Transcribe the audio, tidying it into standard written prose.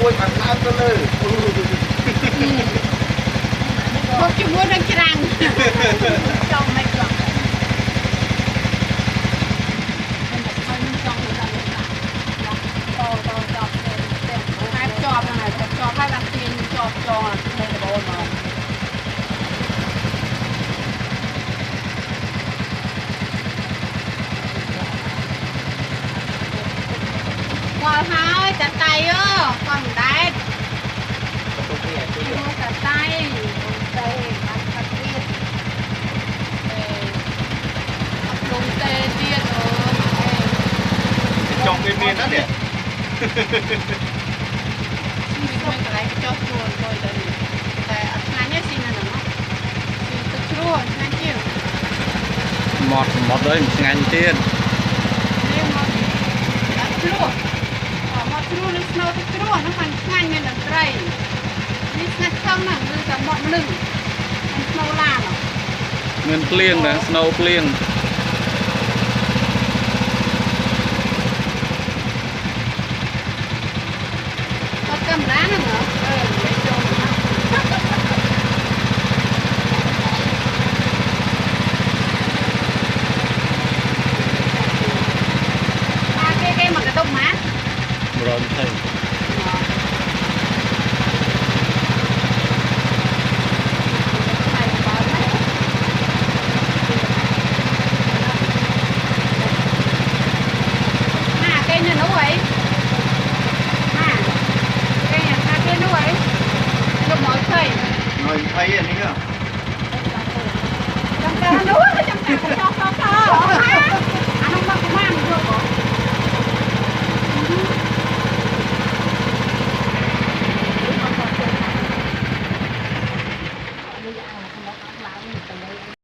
วยผัดน้ำกันเลยพวกชิมวยดังจรังจองไม่จองจอบอะไรจอบให้รักกินจอบจองในโบนมาqua hai chặt tay á còn đấy chặt tay đây ăn chặt tiết lùng tê tiết trong cái miền đó nè mình cái cho chuồn thôi đấy tại ăn nhé xin là nó xin tự chuồn ăn chiều một đấy ngành tiên nhưng mà ăn chuồnមកជ្រូនឹងស្នូទឹកជ្រូហ្នឹងខាងឆ្ងាញ់មានតន្ត្រីនេះស្ងាត់ខំណាស់គឺតែមកលឹងស្នូឡានមានភ្លៀងណាស្នូភ្លៀងអត់កាមេរ៉ាហ្នឹងហ៎និយាយចូលគេមកកតុកម៉ារត់ទៅ